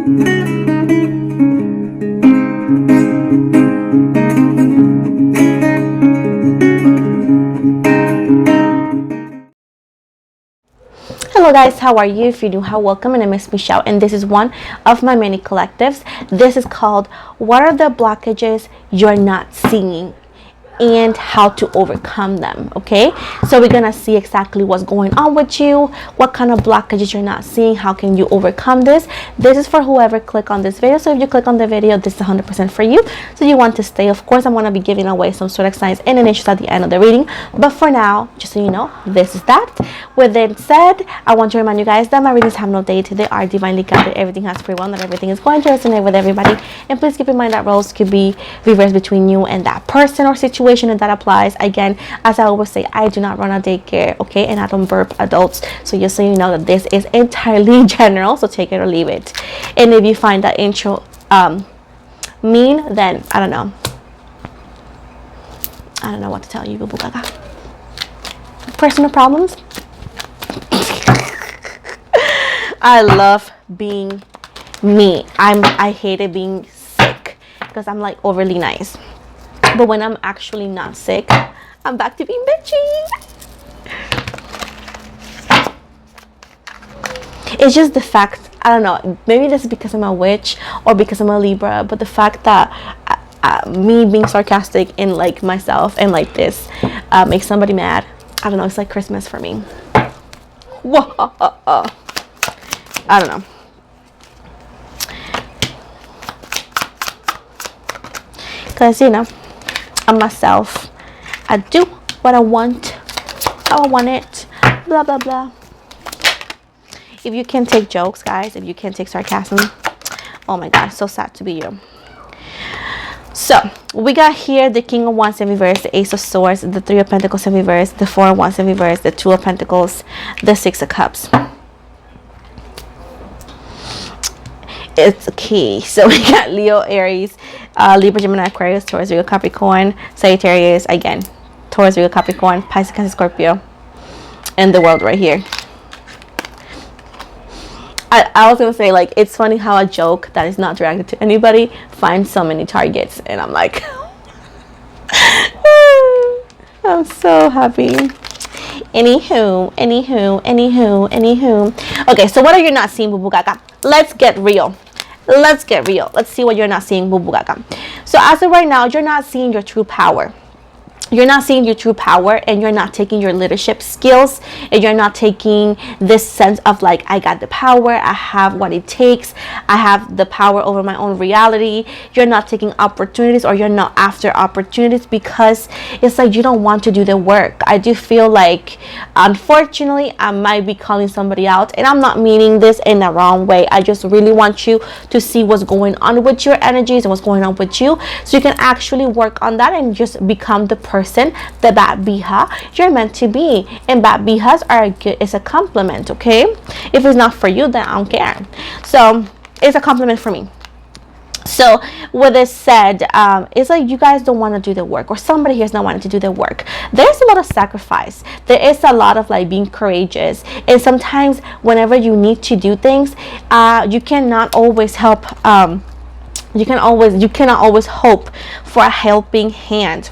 Hello guys, how are you? If you're new, how welcome. My name is Michelle and this is one of my many collectives. This is called What Are the Blockages You're Not Seeing and How to Overcome Them. Okay, so we're gonna see exactly what's going on with you, what kind of blockages you're not seeing, how can you overcome this. This is for whoever click on this video, so if you click on the video, this is 100% for you. So you want to stay. Of course, I'm gonna be giving away some zodiac signs and initials at the end of the reading, but for now, just so you know, this is that. With that said, I want to remind you guys that my readings have no date. They are divinely guided. Everything has free will. Not everything is going to resonate with everybody, and please keep in mind that roles could be reversed between you and that person or situation, and that applies. Again, as I always say, I do not run a daycare, okay, and I don't burp adults, so just so you know that this is entirely general, so take it or leave it. And if you find that intro mean, then I don't know what to tell you, boo boo gaga. Personal problems. I love being me. I hated being sick because I'm like overly nice. But when I'm actually not sick, I'm back to being bitchy. It's just the fact, I don't know, maybe this is because I'm a witch or because I'm a Libra, but the fact that me being sarcastic and like myself and like this makes somebody mad. I don't know, it's like Christmas for me. I don't know. Because, you know, I'm myself. I do what I want, how I want it, blah, blah, blah. If you can take jokes, guys, if you can take sarcasm, oh my God, so sad to be you. So, we got here the King of Wands in reverse, the Ace of Swords, the Three of Pentacles in reverse, the Four of Wands in reverse, the Two of Pentacles, the Six of Cups. It's a key. So we got Leo, Aries, Libra, Gemini, Aquarius, Taurus, Virgo, Capricorn, Sagittarius, again, Taurus, Virgo, Capricorn, Pisces, Cancer, Scorpio, and the World right here. I was gonna say, like, it's funny how a joke that is not directed to anybody finds so many targets, and I'm like, I'm so happy. Anywho. Okay, so what are you not seeing, boo boo gaga? Let's get real. Let's see what you're not seeing, boo boo gaga. So as of right now, you're not seeing your true power. You're not seeing your true power, and you're not taking your leadership skills, and you're not taking this sense of like, I got the power, I have what it takes, I have the power over my own reality. You're not taking opportunities, or you're not after opportunities because it's like you don't want to do the work. I do feel like, unfortunately, I might be calling somebody out, and I'm not meaning this in the wrong way. I just really want you to see what's going on with your energies and what's going on with you, so you can actually work on that and just become the person, the bad biha you're meant to be. And bad bihas are it's a compliment, okay? If it's not for you, then I don't care. So it's a compliment for me. So with this said, it's like you guys don't want to do the work, or somebody here is not wanting to do the work. There's a lot of sacrifice. There is a lot of like being courageous, and sometimes whenever you need to do things, you cannot always help. You cannot always hope for a helping hand.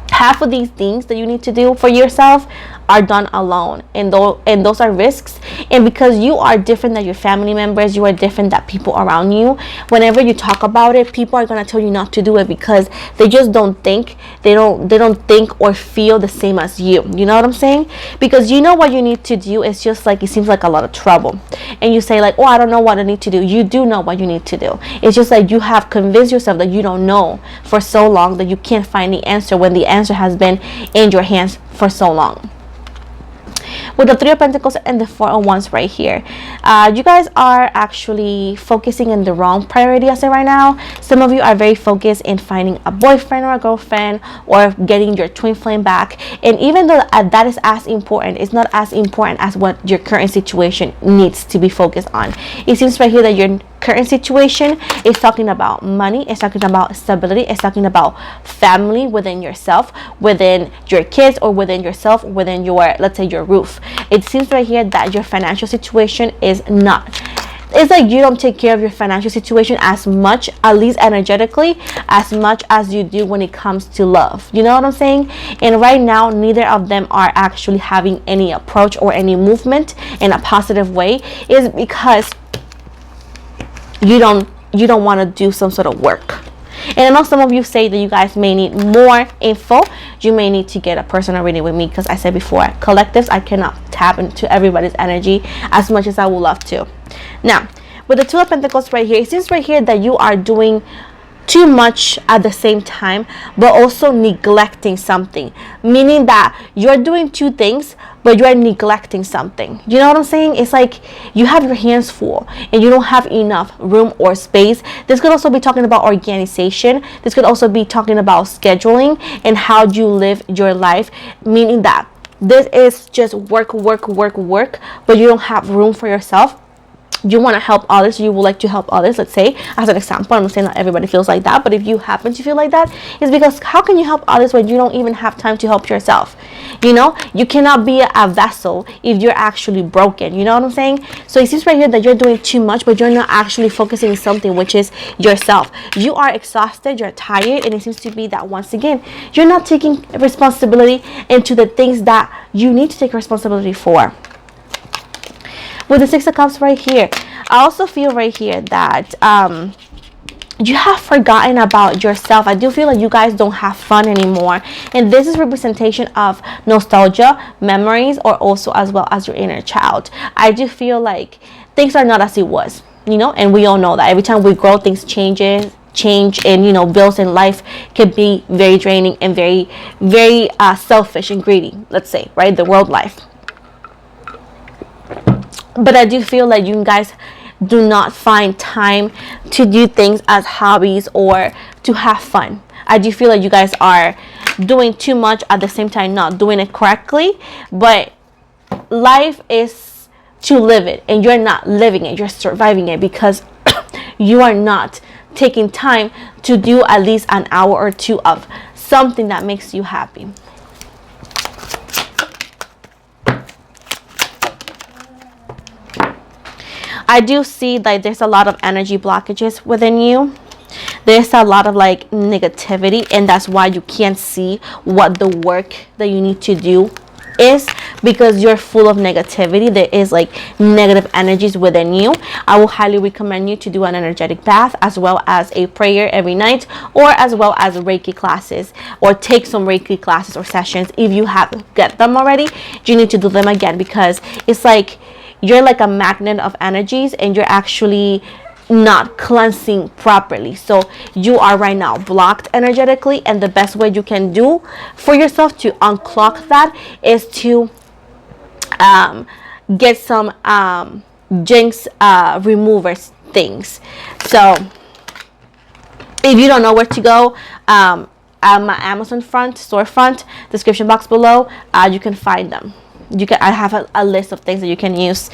Half of these things that you need to do for yourself are done alone, and those are risks. And because you are different than your family members, you are different than people around you, whenever you talk about it, people are going to tell you not to do it because they just don't think, they don't think or feel the same as you. You know what I'm saying? Because you know what you need to do. It's just like, it seems like a lot of trouble, and you say like, oh, I don't know what I need to do. You do know what you need to do. It's just like you have convinced yourself that you don't know for so long that you can't find the answer, when the answer has been in your hands for so long. With the Three of Pentacles and the Four of Wands right here, you guys are actually focusing in the wrong priority as of right now. Some of you are very focused in finding a boyfriend or a girlfriend, or getting your twin flame back. And even though that is as important, it's not as important as what your current situation needs to be focused on. It seems right here that your current situation is talking about money, it's talking about stability, it's talking about family within yourself, within your kids, or within yourself, within your, let's say, your roof. It seems right here that your financial situation is not it's like you don't take care of your financial situation as much, at least energetically, as much as you do when it comes to love. You know what I'm saying? And right now, neither of them are actually having any approach or any movement in a positive way, is because you don't want to do some sort of work. And I know some of you say that you guys may need more info. You may need to get a personal reading with me, because I said before, collectives, I cannot tap into everybody's energy as much as I would love to. Now, with the Two of Pentacles right here, it seems right here that you are doing too much at the same time, but also neglecting something, meaning that you're doing two things, but you're neglecting something. You know what I'm saying? It's like you have your hands full and you don't have enough room or space. This could also be talking about organization. This could also be talking about scheduling and how you live your life, meaning that this is just work, but you don't have room for yourself. You want to help others, you would like to help others, let's say, as an example. I'm not saying that everybody feels like that, but if you happen to feel like that, it's because how can you help others when you don't even have time to help yourself? You know, you cannot be a vessel if you're actually broken. You know what I'm saying? So it seems right here that you're doing too much, but you're not actually focusing on something, which is yourself. You are exhausted, you're tired, and it seems to be that once again, you're not taking responsibility into the things that you need to take responsibility for. With the Six of Cups right here, I also feel right here that you have forgotten about yourself. I do feel like you guys don't have fun anymore. And this is representation of nostalgia, memories, or also as well as your inner child. I do feel like things are not as it was, you know, and we all know that every time we grow, things change, and you know, bills in life can be very draining and very selfish and greedy, let's say, right? The world life. But I do feel like you guys do not find time to do things as hobbies or to have fun. I do feel like you guys are doing too much at the same time, not doing it correctly. But life is to live it, and you're not living it, you're surviving it, because you are not taking time to do at least an hour or two of something that makes you happy. I do see that there's a lot of energy blockages within you. There's a lot of like negativity, and that's why you can't see what the work that you need to do is, because you're full of negativity. There is like negative energies within you. I will highly recommend you to do an energetic bath, as well as a prayer every night, or as well as Reiki classes, or take some Reiki classes or sessions. If you haven't get them already, you need to do them again, because it's like you're like a magnet of energies, and you're actually not cleansing properly. So you are right now blocked energetically, and the best way you can do for yourself to unclog that is to get some jinx removers things. So if you don't know where to go, my Amazon storefront, description box below, you can find them. I have a list of things that you can use.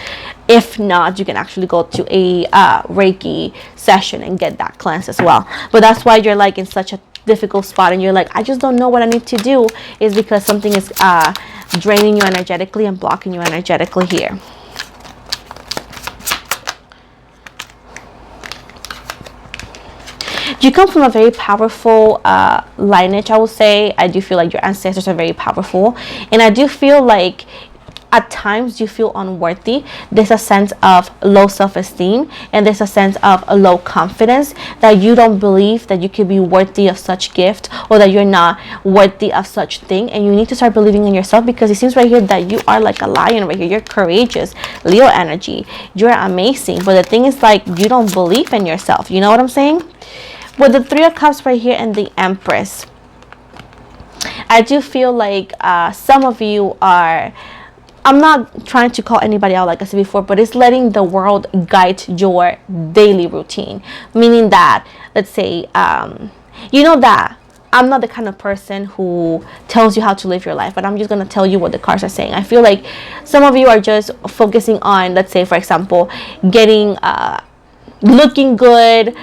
If not, you can actually go to a Reiki session and get that cleanse as well. But that's why you're like in such a difficult spot, and you're like, I just don't know what I need to do, is because something is draining you energetically and blocking you energetically here. You come from a very powerful lineage, I would say. I do feel like your ancestors are very powerful, and I do feel like at times you feel unworthy. There's a sense of low self-esteem, and there's a sense of a low confidence, that you don't believe that you could be worthy of such gift, or that you're not worthy of such thing. And you need to start believing in yourself, because it seems right here that you are like a lion right here. You're courageous, Leo energy, you're amazing. But the thing is, like, you don't believe in yourself. You know what I'm saying? With the Three of Cups right here and the Empress, I do feel like some of you are, I'm not trying to call anybody out like I said before, but it's letting the world guide your daily routine. Meaning that, let's say, you know that I'm not the kind of person who tells you how to live your life, but I'm just going to tell you what the cards are saying. I feel like some of you are just focusing on, let's say, for example, getting, looking good,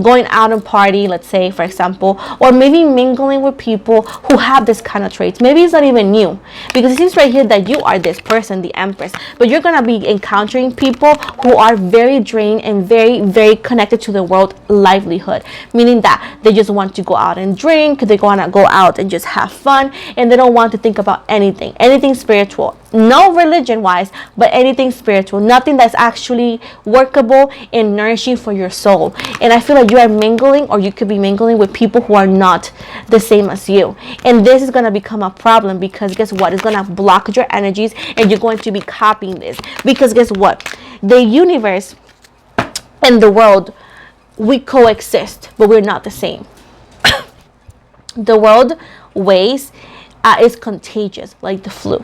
going out and party, let's say, for example, or maybe mingling with people who have this kind of traits. Maybe it's not even you, because it seems right here that you are this person, the Empress, but you're gonna be encountering people who are very drained and very, very connected to the world livelihood, meaning that they just want to go out and drink, they want to go out and just have fun, and they don't want to think about anything spiritual, no religion wise, but anything spiritual, nothing that's actually workable and nourishing for your soul. And I feel like you are mingling, or you could be mingling with people who are not the same as you, and this is going to become a problem, because guess what, it's going to block your energies, and you're going to be copying this, because guess what, the universe and the world, we coexist, but we're not the same. The world ways is contagious, like the flu,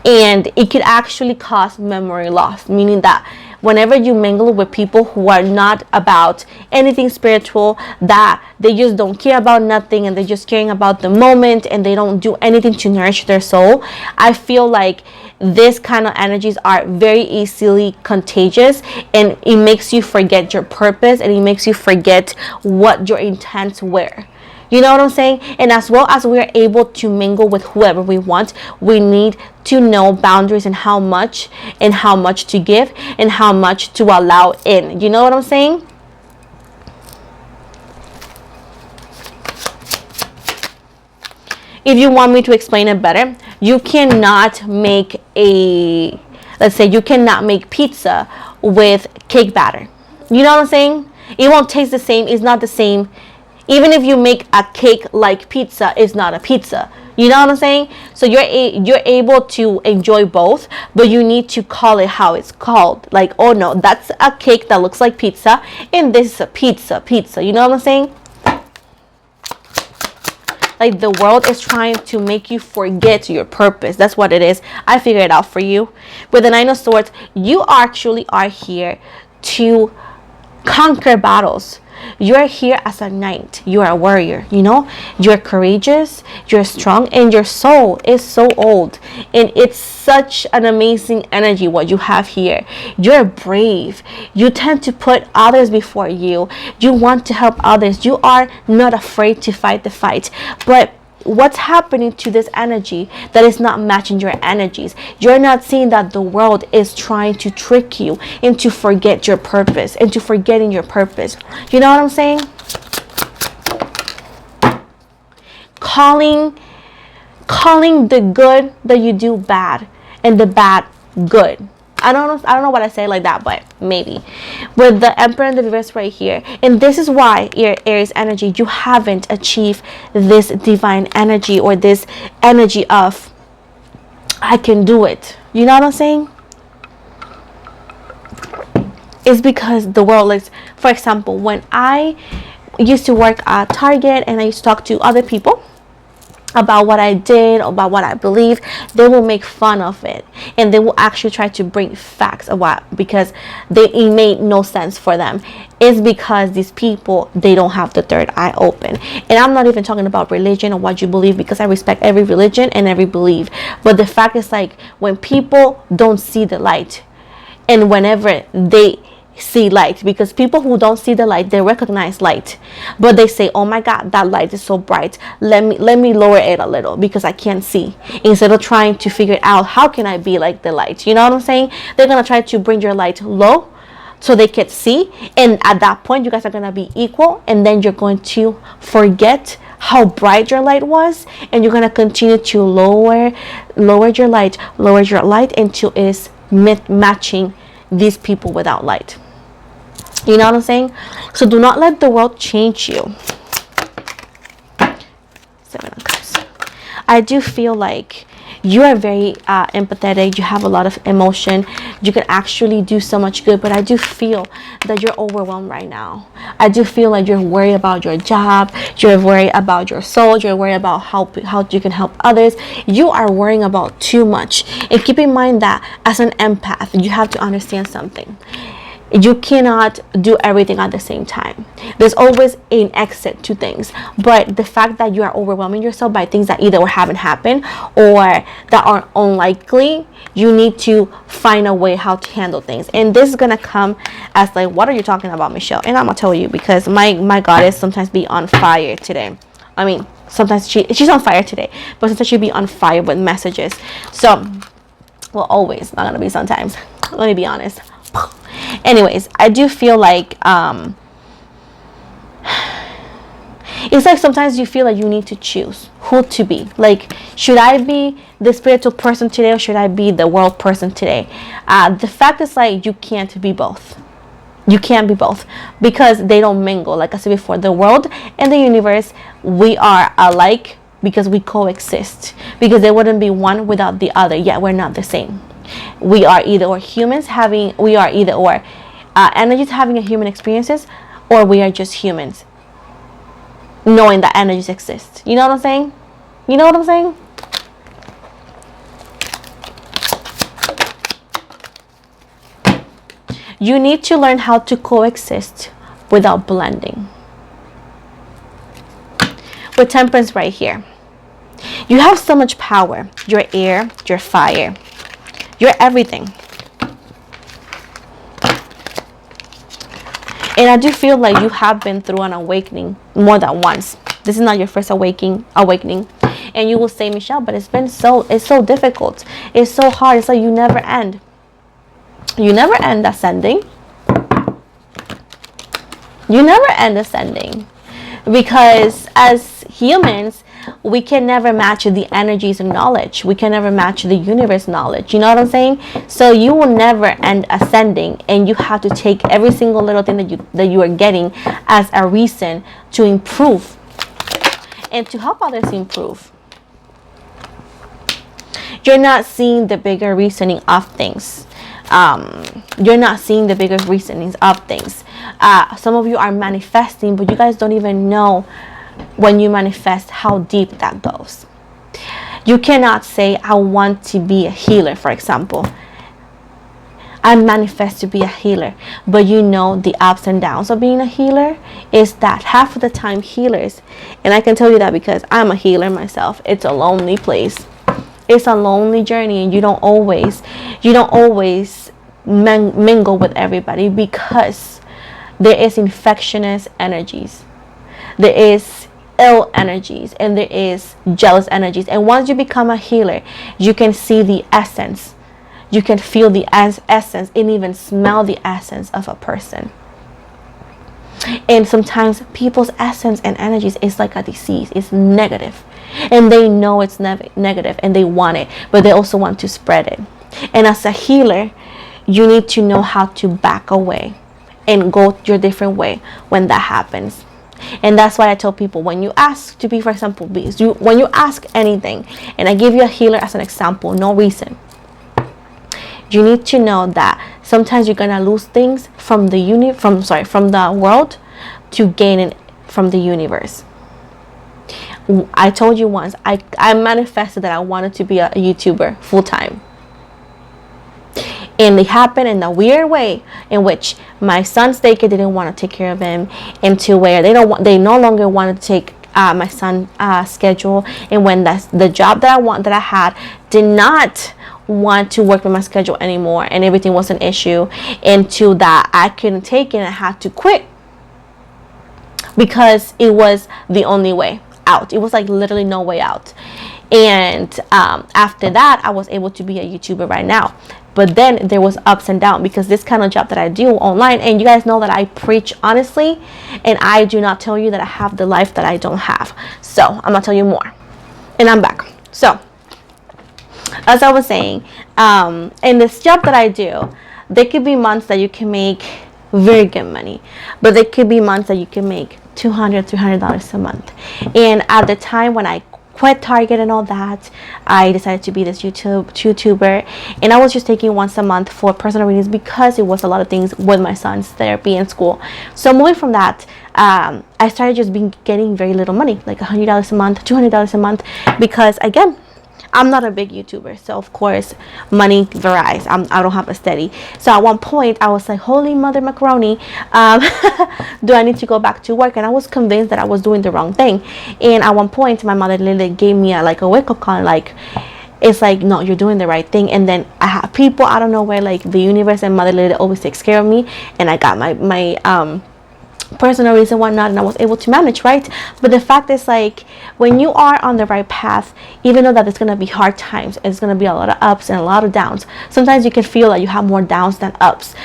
and it could actually cause memory loss, meaning that whenever you mingle with people who are not about anything spiritual, that they just don't care about nothing, and they're just caring about the moment, and they don't do anything to nourish their soul, I feel like this kind of energies are very easily contagious, and it makes you forget your purpose, and it makes you forget what your intents were. You know what I'm saying? And as well as we're able to mingle with whoever we want, we need to know boundaries, and how much to give, and how much to allow in. You know what I'm saying? If you want me to explain it better, you cannot make let's say you cannot make pizza with cake batter. You know what I'm saying? It won't taste the same. It's not the same. Even if you make a cake like pizza, it's not a pizza. You know what I'm saying? So you're able to enjoy both, but you need to call it how it's called. Like, oh no, that's a cake that looks like pizza, and this is a pizza. You know what I'm saying? Like, the world is trying to make you forget your purpose. That's what it is. I figured it out for you. With the Nine of Swords, you actually are here to conquer battles. You're here as a knight. You're a warrior, you know. You're courageous, you're strong, and your soul is so old, and it's such an amazing energy what you have here. You're brave. You tend to put others before you. You want to help others. You are not afraid to fight the fight. But what's happening to this energy that is not matching your energies? You're not seeing that the world is trying to trick you into forget your purpose, into forgetting your purpose. You know what I'm saying? Calling the good that you do bad, and the bad good. I don't know what I say like that, but maybe. With the Emperor and the reverse right here, and this is why, Aries energy, you haven't achieved this divine energy, or this energy of I can do it. You know what I'm saying? It's because the world is, for example, when I used to work at Target and I used to talk to other people about what I did, about what I believe, they will make fun of it, and they will actually try to bring facts of what, because it made no sense for them. It's because these people, they don't have the third eye open. And I'm not even talking about religion or what you believe, because I respect every religion and every belief, but the fact is, like, when people don't see the light, and whenever they see light, because people who don't see the light, they recognize light, but they say, oh my god, that light is so bright, let me lower it a little because I can't see, instead of trying to figure out how can I be like the light. You know what I'm saying? They're gonna try to bring your light low so they can see, and at that point you guys are gonna be equal, and then you're going to forget how bright your light was, and you're gonna continue to lower your light until it's matching these people without light. You know what I'm saying? So do not let the world change you. Seven of Cups. I do feel like you are very empathetic. You have a lot of emotion. You can actually do so much good, but I do feel that you're overwhelmed right now. I do feel like you're worried about your job. You're worried about your soul. You're worried about how you can help others. You are worrying about too much. And keep in mind that as an empath, you have to understand something. You cannot do everything at the same time. There's always an exit to things, but the fact that you are overwhelming yourself by things that either haven't happened or that are unlikely, you need to find a way how to handle things. And this is gonna come as like, what are you talking about, Michelle? And I'm gonna tell you, because my goddess sometimes be on fire today. I mean, sometimes she's on fire today, but sometimes she'll be on fire with messages. So, well, always, not gonna be sometimes. Let me be honest. Anyways, I do feel like it's like sometimes you feel like you need to choose who to be. Like, should I be the spiritual person today, or should I be the world person today? The fact is, like, you can't be both. You can't be both, because they don't mingle. Like I said before, the world and the universe, we are alike because we coexist, because there wouldn't be one without the other, yet we're not the same. We are either or humans having, we are either or energies having a human experiences, or we are just humans knowing that energies exist. You know what I'm saying? You know what I'm saying? You need to learn how to coexist without blending. With Temperance right here, you have so much power. You're air, you're fire, you're everything. And I do feel like you have been through an awakening more than once. This is not your first awakening. And you will say, Michelle, but it's so difficult. It's so hard. It's like you never end. You never end ascending. You never end ascending. Because as humans, we can never match the energies and knowledge. We can never match the universe knowledge. You know what I'm saying? So you will never end ascending, and you have to take every single little thing that you are getting as a reason to improve and to help others improve. You're not seeing the bigger reasoning of things. You're not seeing the bigger reasonings of things. Some of you are manifesting, but you guys don't even know when you manifest how deep that goes. You cannot say, I want to be a healer, for example. I manifest to be a healer, but you know the ups and downs of being a healer is that half of the time healers, and I can tell you that because I'm a healer myself, it's a lonely place. It's a lonely journey, and you don't always mingle with everybody, because there is infectious energies, there is ill energies, and there is jealous energies. And once you become a healer, you can see the essence, you can feel the essence, and even smell the essence of a person. And sometimes people's essence and energies is like a disease. It's negative, and they know it's negative, and they want it, but they also want to spread it. And as a healer, you need to know how to back away and go your different way when that happens. And that's why I tell people, when you ask to be, for example, when you ask anything, and I give you a healer as an example, no reason, you need to know that sometimes you're gonna lose things from the world to gain it from the universe. I told you once, I manifested that I wanted to be a YouTuber full time. And it happened in a weird way, in which my son's daycare didn't want to take care of him, into where they no longer wanted to take my son's schedule. And when the job that I had did not want to work with my schedule anymore, and everything was an issue, into that I couldn't take it and I had to quit, because it was the only way out. It was like literally no way out. And after that, I was able to be a YouTuber right now. But then there was ups and downs, because this kind of job that I do online, and you guys know that I preach honestly, and I do not tell you that I have the life that I don't have. So I'm gonna tell you more, and I'm back. So as I was saying, in this job that I do, there could be months that you can make very good money, but there could be months that you can make $200-$300 a month. And at the time when I quit Target and all that, I decided to be this YouTuber, and I was just taking once a month for personal readings, because it was a lot of things with my son's therapy and school. So moving from that, I started just getting very little money, like $100 a month, $200 a month, because again, I'm not a big YouTuber, so of course money varies. I don't have a steady. So at one point I was like, holy mother macaroni, do I need to go back to work? And I was convinced that I was doing the wrong thing. And at one point my mother literally gave me a wake up call, like, it's like, no, you're doing the right thing. And then I have people, I don't know where, like the universe and mother literally always takes care of me, and I got my personal reason whatnot, and I was able to manage, right? But the fact is, like, when you are on the right path, even though that it's gonna be hard times, it's gonna be a lot of ups and a lot of downs. Sometimes you can feel like you have more downs than ups.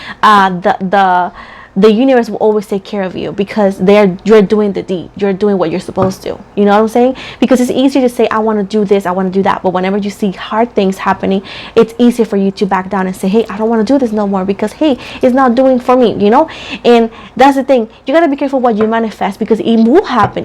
The universe will always take care of you, because you're doing the deed, you're doing what you're supposed to. You know what I'm saying? Because it's easier to say, I want to do this, I want to do that, but whenever you see hard things happening, it's easier for you to back down and say, hey, I don't want to do this no more, because hey, it's not doing for me, you know. And that's the thing, you got to be careful what you manifest, because it will happen,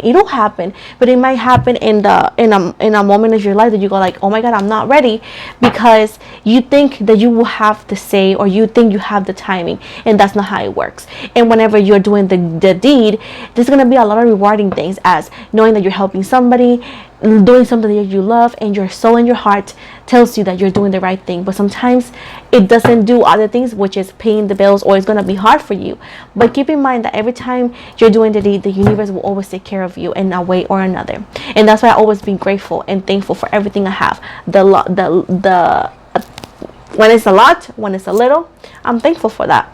but it might happen in a moment of your life that you go like, oh my god, I'm not ready, because you think that you will have the say, or you think you have the timing, and that's not how it works. And whenever you're doing the deed, there's going to be a lot of rewarding things, as knowing that you're helping somebody, doing something that you love, and your soul and your heart tells you that you're doing the right thing. But sometimes it doesn't do other things, which is paying the bills, or it's going to be hard for you. But keep in mind that every time you're doing the deed, the universe will always take care of you in a way or another. And that's why I always be grateful and thankful for everything I have. When it's a lot, when it's a little, I'm thankful for that.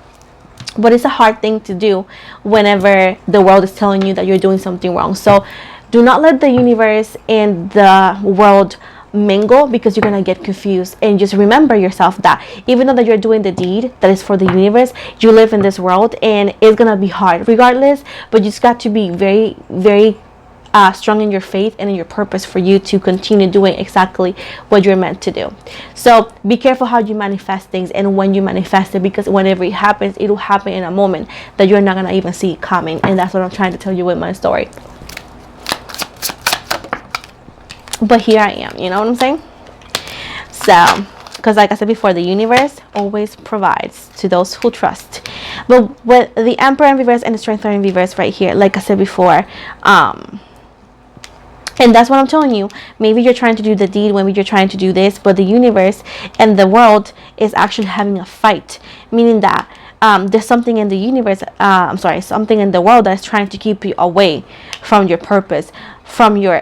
But it's a hard thing to do whenever the world is telling you that you're doing something wrong. So do not let the universe and the world mingle, because you're gonna get confused. And just remember yourself that even though that you're doing the deed that is for the universe, you live in this world, and it's gonna be hard regardless. But you just got to be very, very strong in your faith and in your purpose, for you to continue doing exactly what you're meant to do. So be careful how you manifest things and when you manifest it, because whenever it happens, it'll happen in a moment that you're not gonna even see it coming. And that's what I'm trying to tell you with my story. But here I am, you know what I'm saying? So, because like I said before, the universe always provides to those who trust. But with the Emperor in reverse and the Strength in reverse right here, like I said before, and that's what I'm telling you. Maybe you're trying to do the deed, maybe you're trying to do this, but the universe and the world is actually having a fight. Meaning that there's something in the universe, something in the world that's trying to keep you away from your purpose, from your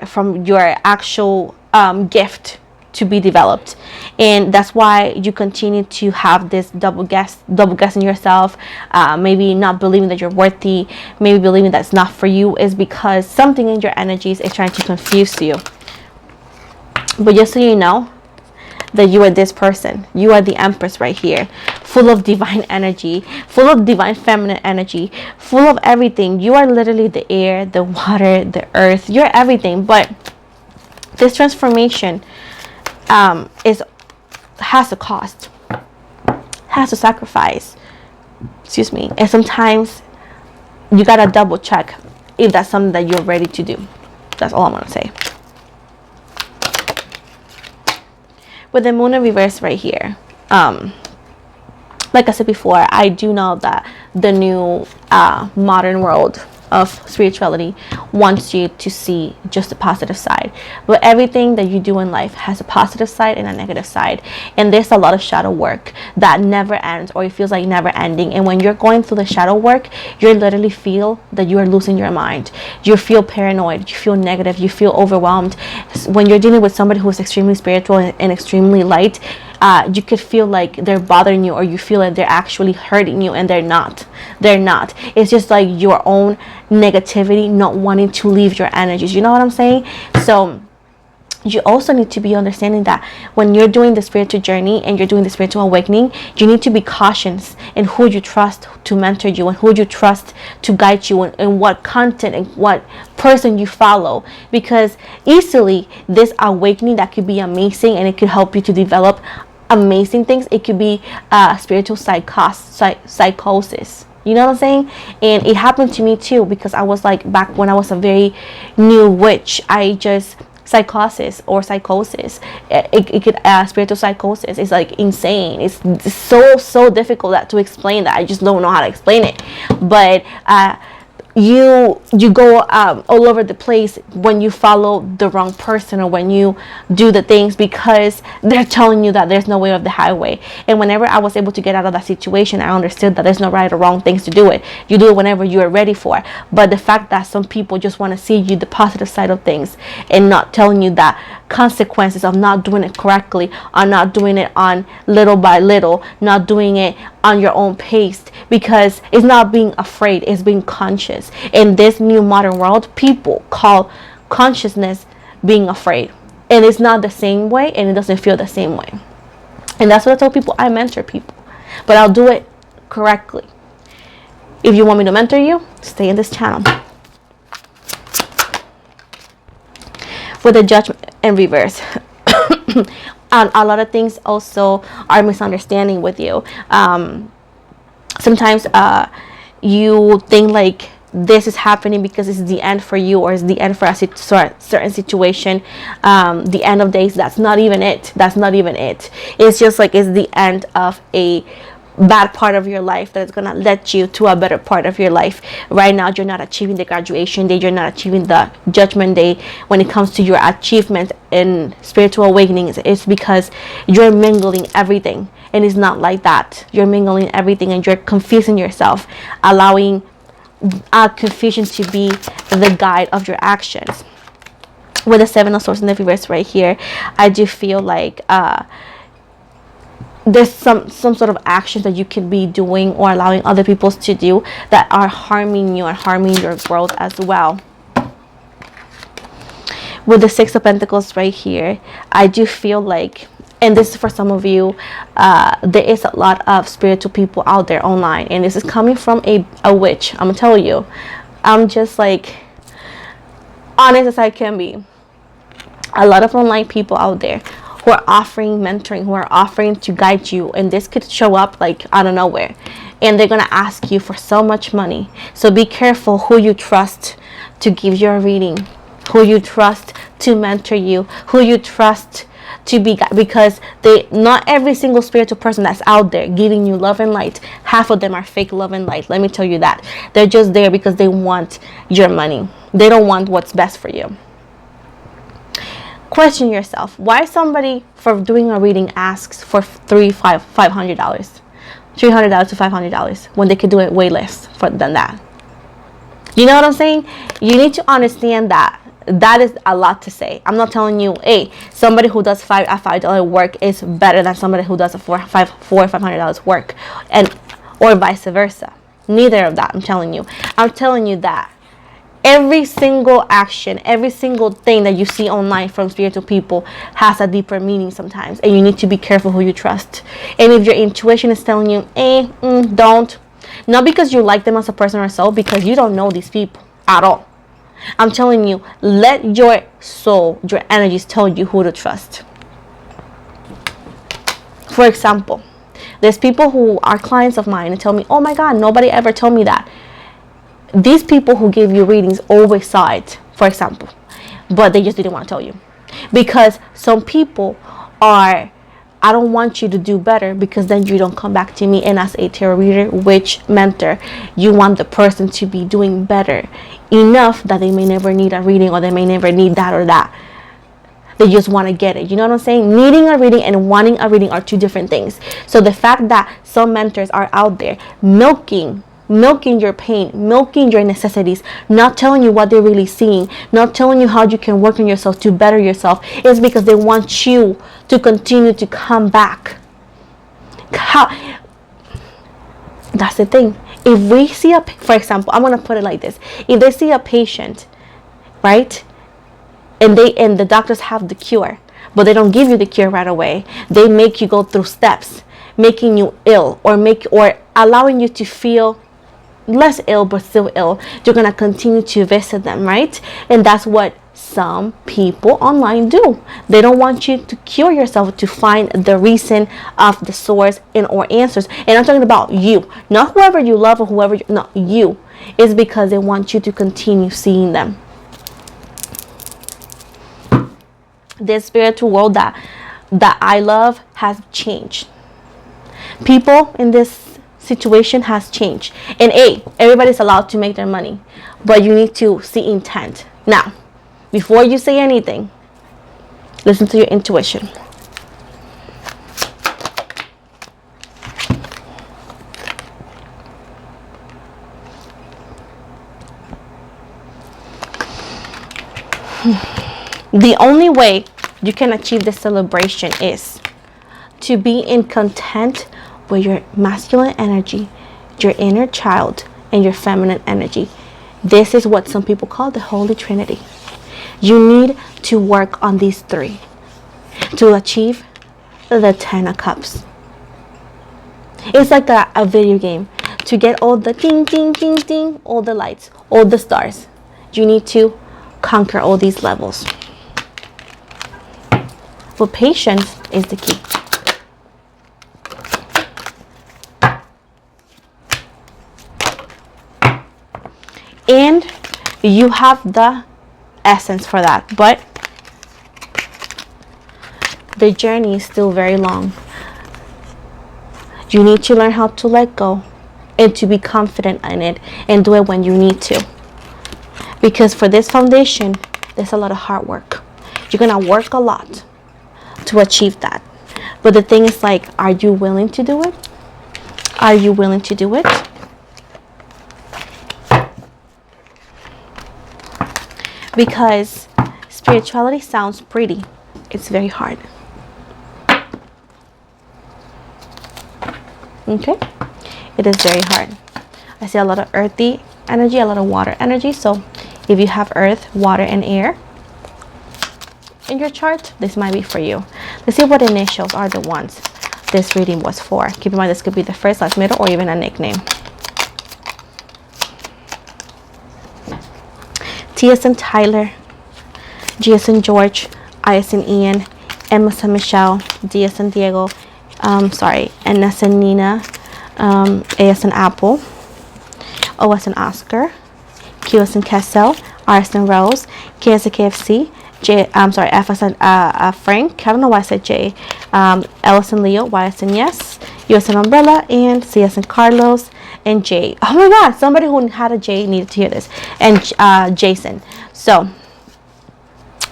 actual gift to be developed. And that's why you continue to have this double guessing yourself, maybe not believing that you're worthy, maybe believing that's not for you, is because something in your energies is trying to confuse you. But just so you know that you are this person, you are the Empress right here, full of divine energy, full of divine feminine energy, full of everything. You are literally the air, the water, the earth, you're everything. But this transformation has a cost, has a sacrifice, and sometimes you gotta double check if that's something that you're ready to do. That's all I'm gonna say. With the moon in reverse right here, like I said before, I do know that the new modern world of spirituality wants you to see just the positive side, but everything that you do in life has a positive side and a negative side, and there's a lot of shadow work that never ends, or it feels like never ending. And when you're going through the shadow work, you literally feel that you are losing your mind, you feel paranoid, you feel negative, you feel overwhelmed. When you're dealing with somebody who is extremely spiritual and extremely light, you could feel like they're bothering you, or you feel like they're actually hurting you, and they're not. It's just like your own negativity not wanting to leave your energies. You know what I'm saying? So you also need to be understanding that when you're doing the spiritual journey and you're doing the spiritual awakening, you need to be cautious in who you trust to mentor you, and who you trust to guide you, and what content and what person you follow. Because easily this awakening that could be amazing, and it could help you to develop amazing things, it could be spiritual psychosis. You know what I'm saying? And it happened to me too, because I was like, back when I was a very new witch, I just psychosis. It could spiritual psychosis. It's like insane. It's so difficult to explain that. I just don't know how to explain it. But you go all over the place when you follow the wrong person, or when you do the things because they're telling you that there's no way of the highway. And whenever I was able to get out of that situation, I understood that there's no right or wrong things to do it. You do it whenever you are ready for it. But the fact that some people just want to see you the positive side of things and not telling you that consequences of not doing it correctly, or not doing it on little by little, not doing it on your own pace, because it's not being afraid, it's being conscious. In this new modern world, people call consciousness being afraid, and it's not the same way, and it doesn't feel the same way. And that's what I tell people. I mentor people, but I'll do it correctly. If you want me to mentor you, stay in this channel. For the judgment in reverse. And a lot of things also are misunderstanding with you. Sometimes you think like this is happening because it's the end for you, or it's the end for a certain situation. The end of days, that's not even it. That's not even it. It's just like it's the end of a bad part of your life that's gonna let you to a better part of your life. Right now, you're not achieving the graduation day, you're not achieving the judgment day. When it comes to your achievement in spiritual awakenings, it's because you're mingling everything, and it's not like that. You're mingling everything and you're confusing yourself, allowing confusion to be the guide of your actions. With the Seven of Swords in the reverse right here, I do feel like there's some sort of actions that you can be doing or allowing other people to do that are harming you and harming your growth as well. With the Six of Pentacles right here, I do feel like, and this is for some of you, there is a lot of spiritual people out there online, and this is coming from a witch. I'm gonna tell you, I'm just like honest as I can be. A lot of online people out there who are offering mentoring, who are offering to guide you, and this could show up like out of nowhere, and they're gonna ask you for so much money. So be careful who you trust to give you a reading, who you trust to mentor you, who you trust to be, because not every single spiritual person that's out there giving you love and light, half of them are fake love and light. Let me tell you that. They're just there because they want your money. They don't want what's best for you. Question yourself, why somebody for doing a reading asks for $500 to $500 when they could do it way less than that? You know what I'm saying? You need to understand that that is a lot to say. I'm not telling you, hey, somebody who does $5 work is better than somebody who does a $500 work, or vice versa. Neither of that. I'm telling you that every single action, every single thing that you see online from spiritual people has a deeper meaning sometimes, and you need to be careful who you trust. And if your intuition is telling you, don't, not because you like them as a person or so, because you don't know these people at all. I'm telling you, let your soul, your energies tell you who to trust. For example, there's people who are clients of mine and tell me, oh my God, nobody ever told me that. These people who give you readings always saw it, for example, but they just didn't want to tell you. Because some people are, I don't want you to do better, because then you don't come back to me. And as a tarot reader, witch, mentor, you want the person to be doing better enough that they may never need a reading, or they may never need that or that. They just want to get it. You know what I'm saying? Needing a reading and wanting a reading are two different things. So the fact that some mentors are out there milking your pain, milking your necessities, not telling you what they're really seeing, not telling you how you can work on yourself to better yourself, is because they want you to continue to come back. That's the thing. If we see for example, I'm going to put it like this. If they see a patient, right, and the doctors have the cure, but they don't give you the cure right away, they make you go through steps, making you ill, or allowing you to feel less ill but still ill, you're gonna continue to visit them, right? And that's what some people online do. They don't want you to cure yourself, to find the reason of the source or answers. And I'm talking about you, not whoever you love or not you. It's because they want you to continue seeing them. This spiritual world that I love has changed. People in this situation has changed. And everybody's allowed to make their money, but you need to see intent. Now, before you say anything, listen to your intuition. The only way you can achieve this celebration is to be in content with your masculine energy, your inner child, and your feminine energy. This is what some people call the Holy Trinity. You need to work on these three to achieve the 10 of Cups. It's like a video game. To get all the ding, ding, ding, ding, all the lights, all the stars, you need to conquer all these levels. But patience is the key. And you have the essence for that, but the journey is still very long. You need to learn how to let go and to be confident in it and do it when you need to. Because for this foundation, there's a lot of hard work. You're gonna work a lot to achieve that. But the thing is, like, are you willing to do it? Are you willing to do it? Because spirituality sounds pretty. It's very hard. Okay? It is very hard. I see a lot of earthy energy, a lot of water energy. So if you have earth, water, and air in your chart, this might be for you. Let's see what initials are the ones this reading was for. Keep in mind, this could be the first, last, middle, or even a nickname. T as in Tyler, G as in George, I as in Ian, M as in Michelle, D as in Diego, N as in Nina, A as in Apple, O as in Oscar, Q as in Kessel, R as in Rose, K as in KFC, F as in Frank, I don't know why I said J, L as in Leo, Y as in Yes, U as in Umbrella, and C as in Carlos, and J. Oh my God, somebody who had a J needed to hear this. And Jason. So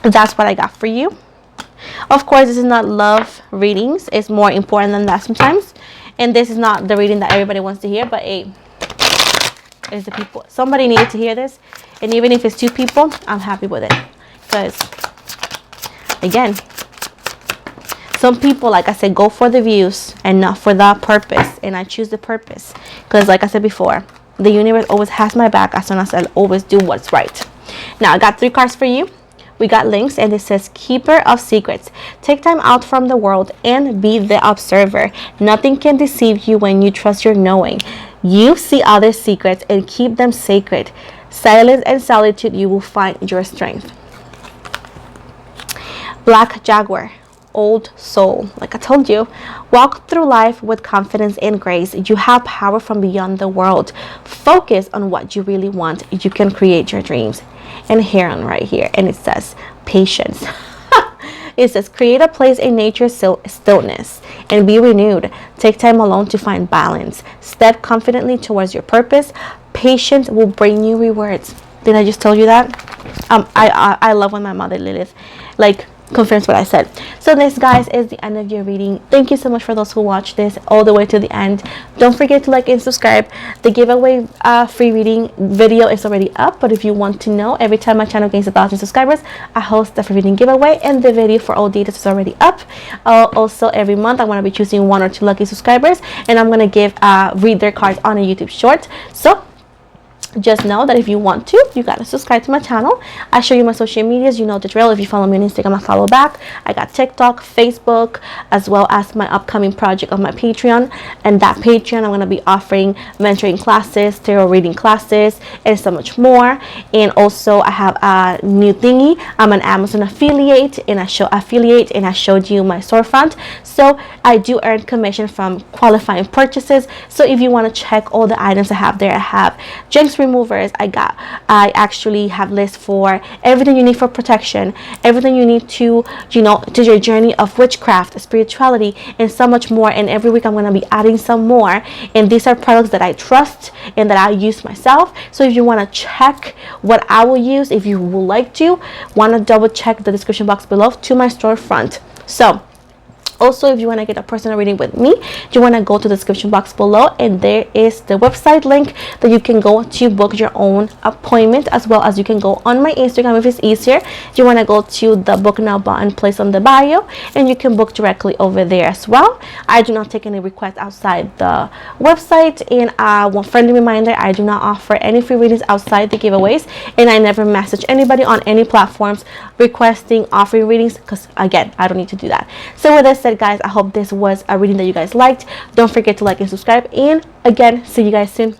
that's what I got for you. Of course, this is not love readings. It's more important than that sometimes. And this is not the reading that everybody wants to hear, but it's the people. Somebody needed to hear this. And even if it's 2 people, I'm happy with it. Because, again, some people, like I said, go for the views and not for the purpose. And I choose the purpose. Because, like I said before, the universe always has my back as long as I always do what's right. Now, I got 3 cards for you. We got links, and it says Keeper of Secrets. Take time out from the world and be the observer. Nothing can deceive you when you trust your knowing. You see other secrets and keep them sacred. Silence and solitude, you will find your strength. Black Jaguar, Old Soul. Like I told you, walk through life with confidence and grace. You have power from beyond the world. Focus on what you really want. You can create your dreams. And here on right here, and it says patience. It says create a place in nature's stillness and be renewed. Take time alone to find balance. Step confidently towards your purpose. Patience will bring you rewards. Did I just tell you that? I love when my mother Lilith confirms what I said. So this, guys, is the end of your reading. Thank you so much for those who watched this all the way to the end. Don't forget to like and subscribe. The giveaway free reading video is already up, but if you want to know, every time my channel gains 1,000 subscribers, I host a free reading giveaway, and the video for all details is already up. Also, every month I'm going to be choosing 1 or 2 lucky subscribers, and I'm going to read their cards on a YouTube short. So just know that if you want to, you gotta subscribe to my channel. I show you my social medias. You know the drill. If you follow me on Instagram, I follow back. I got TikTok, Facebook, as well as my upcoming project of my Patreon. And that Patreon, I'm gonna be offering mentoring classes, tarot reading classes, and so much more. And also, I have a new thingy. I'm an Amazon affiliate, and I showed you my storefront. So I do earn commission from qualifying purchases. So if you want to check all the items I have there, I have Jenks removers. I actually have lists for everything you need for protection, everything you need to, to your journey of witchcraft, spirituality, and so much more. And every week I'm going to be adding some more, and these are products that I trust and that I use myself. So if you want to check what I will use, if you would like to, want to double check the description box below to my storefront. So also, if you want to get a personal reading with me, you want to go to the description box below, and there is the website link that you can go to book your own appointment, as well as you can go on my Instagram if it's easier. You want to go to the book now button placed on the bio, and you can book directly over there as well. I do not take any requests outside the website, and one friendly reminder, I do not offer any free readings outside the giveaways, and I never message anybody on any platforms requesting offering readings, because again, I don't need to do that. So with this, guys, I hope this was a reading that you guys liked. Don't forget to like and subscribe, and again, see you guys soon.